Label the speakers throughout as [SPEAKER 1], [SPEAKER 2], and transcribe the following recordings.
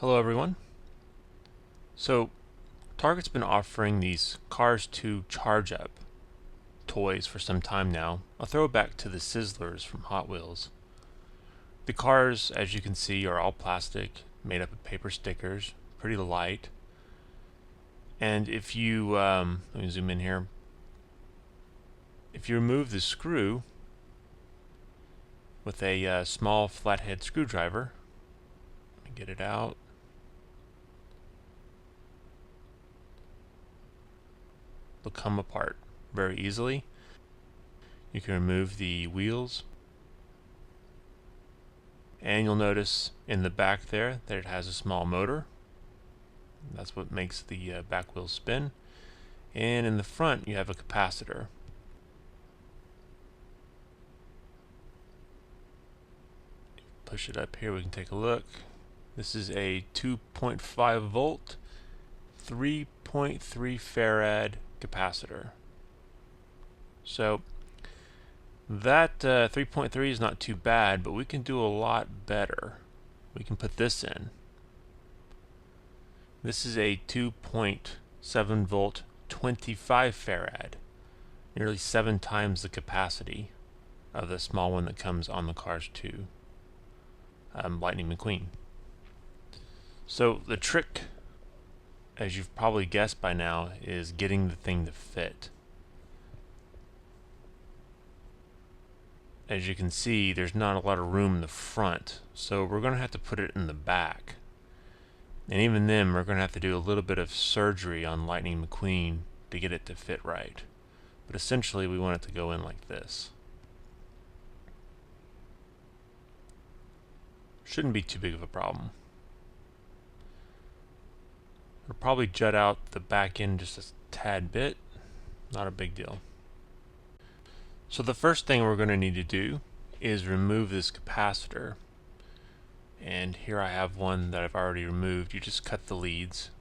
[SPEAKER 1] Hello everyone. So Target's been offering these Cars 2 Charge Up toys for some time now, a throwback to the Sizzlers from Hot Wheels. The cars, as you can see, are all plastic, made up of paper stickers, pretty light. And if you, let me zoom in here, if you remove the screw with a small flathead screwdriver, let me get it out. They'll come apart very easily. You can remove the wheels, and you'll notice in the back there that it has a small motor. That's what makes the back wheels spin. And in the front you have a capacitor. Push it up here, we can take a look. This is a 2.5 volt 3.3 farad capacitor. So that 3.3 is not too bad, but we can do a lot better. We can put this in. This is a 2.7 volt 25 farad, nearly 7 times the capacity of the small one that comes on the Cars 2 Lightning McQueen. So the trick, as you've probably guessed by now, is getting the thing to fit. As you can see, there's not a lot of room in the front, so we're going to have to put it in the back. And even then, we're going to have to do a little bit of surgery on Lightning McQueen to get it to fit right. But essentially, we want it to go in like this. Shouldn't be too big of a problem. It'll probably jut out the back end just a tad bit. Not a big deal. So the first thing we're going to need to do is remove this capacitor. And here I have one that I've already removed. You just cut the leads.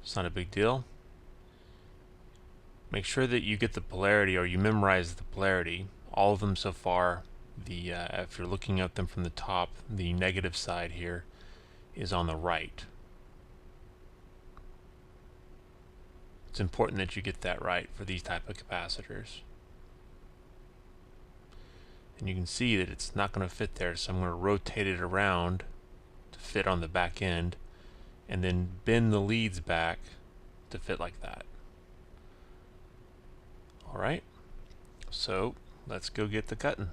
[SPEAKER 1] It's not a big deal. Make sure that you get the polarity, or you memorize the polarity. All of them so far, if you're looking at them from the top, the negative side here is on the right. It's important that you get that right for these type of capacitors. And you can see that it's not going to fit there, so I'm going to rotate it around to fit on the back end, and then bend the leads back to fit like that. Alright, so let's go get the cutting.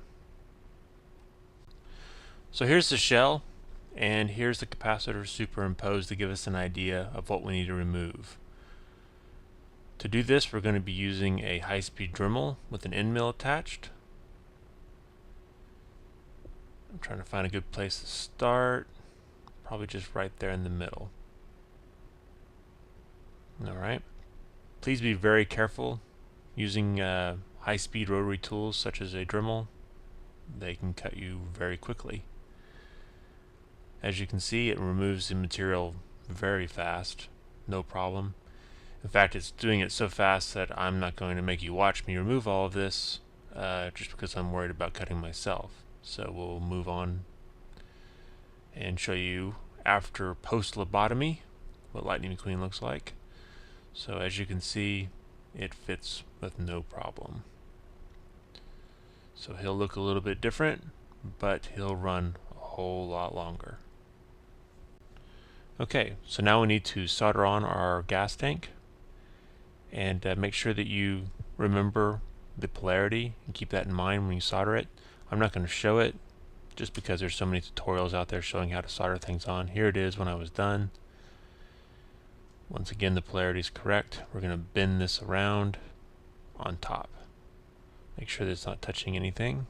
[SPEAKER 1] So here's the shell, and here's the capacitor superimposed to give us an idea of what we need to remove. To do this, we're going to be using a high-speed Dremel with an end mill attached. I'm trying to find a good place to start. Probably just right there in the middle. Alright. Please be very careful using high-speed rotary tools such as a Dremel. They can cut you very quickly. As you can see, it removes the material very fast. No problem. In fact, it's doing it so fast that I'm not going to make you watch me remove all of this just because I'm worried about cutting myself. So we'll move on and show you after post-lobotomy what Lightning McQueen looks like. So as you can see, it fits with no problem. So he'll look a little bit different, but he'll run a whole lot longer. Okay, so now we need to solder on our gas tank. And make sure that you remember the polarity and keep that in mind when you solder it. I'm not going to show it just because there's so many tutorials out there showing how to solder things on. Here it is when I was done. Once again, the polarity is correct. We're going to bend this around on top. Make sure that it's not touching anything.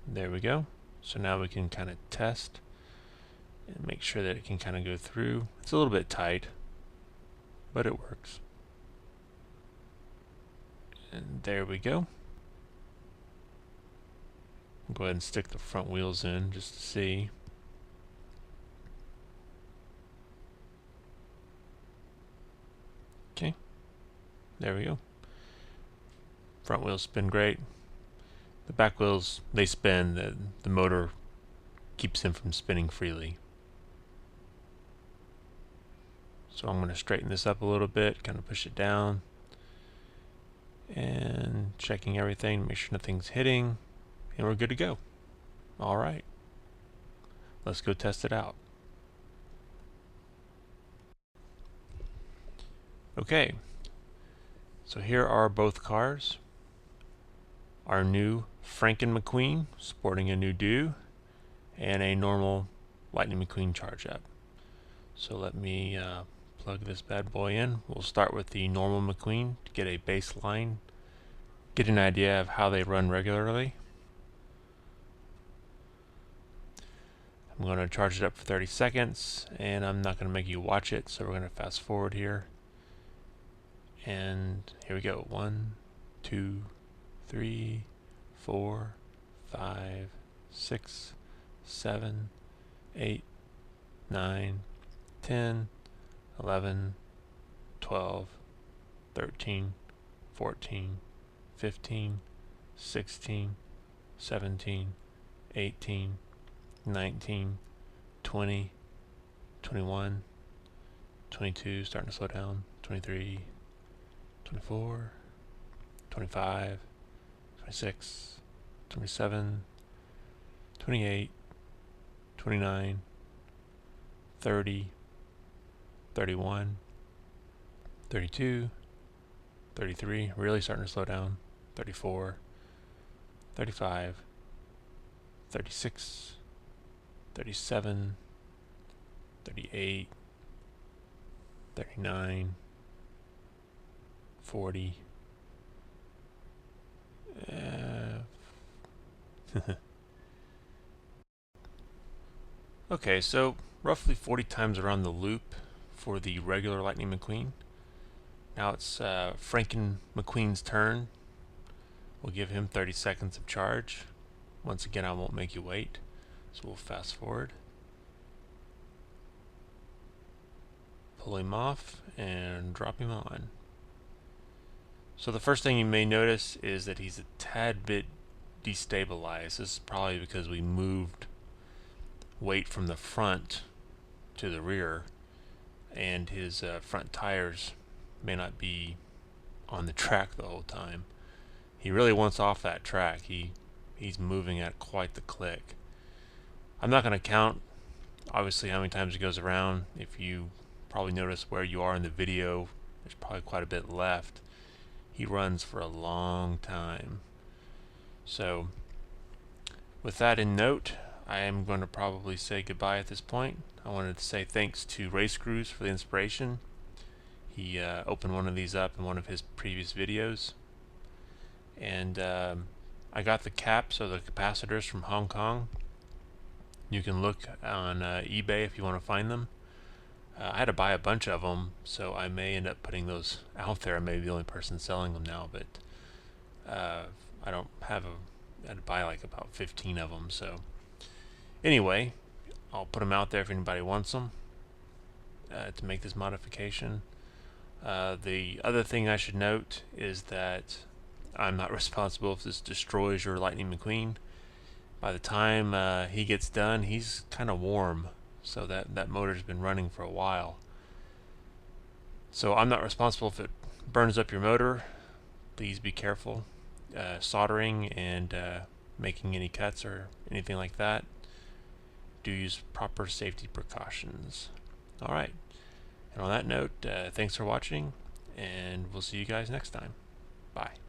[SPEAKER 1] There we go. So now we can kind of test and make sure that it can kind of go through. It's a little bit tight, but it works. And there we go. Go ahead and stick the front wheels in just to see. Okay, there we go. Front wheels spin great. The back wheels, they spin. The motor keeps him from spinning freely. So I'm going to straighten this up a little bit, kind of push it down, and checking everything, make sure nothing's hitting, and we're good to go. All right, let's go test it out. Okay, so here are both cars. Our new Franken McQueen sporting a new do and a normal Lightning McQueen charge up. So let me plug this bad boy in. We'll start with the normal McQueen to get a baseline, get an idea of how they run regularly. I'm going to charge it up for 30 seconds, and I'm not going to make you watch it, so we're going to fast forward here. And here we go. 1, 2, 3, 4, 5, 6, 7, 8, 9, 10, 11, 12, 13, 14, 15, 16, 17, 18, 19, 20, 21, 22, starting to slow down, 23, 24, 25, 26, 27, 28, 29, 30, 31, 32, 33, really starting to slow down, 34, 35, 36, 37, 38, 39, 40. Okay, so roughly 40 times around the loop for the regular Lightning McQueen. Now it's Franken McQueen's turn. We'll give him 30 seconds of charge. Once again, I won't make you wait, so we'll fast forward. Pull him off and drop him on. So the first thing you may notice is that he's a tad bit destabilized. This is probably because we moved weight from the front to the rear, and his front tires may not be on the track the whole time. He really wants off that track. He's moving at quite the click. I'm not going to count obviously how many times he goes around. If you probably notice where you are in the video, there's probably quite a bit left. He runs for a long time. So with that in note, I am going to probably say goodbye at this point. I wanted to say thanks to Race Cruise for the inspiration. He opened one of these up in one of his previous videos. And I got the caps, or the capacitors, from Hong Kong. You can look on eBay if you want to find them. I had to buy a bunch of them, so I may end up putting those out there. I may be the only person selling them now, but I don't have I had to buy like about 15 of them. So anyway, I'll put them out there if anybody wants them to make this modification. The other thing I should note is that I'm not responsible if this destroys your Lightning McQueen. By the time he gets done, he's kind of warm, so that motor's been running for a while. So I'm not responsible if it burns up your motor. Please be careful soldering and making any cuts or anything like that. Do use proper safety precautions. Alright, and on that note, thanks for watching, and we'll see you guys next time. Bye.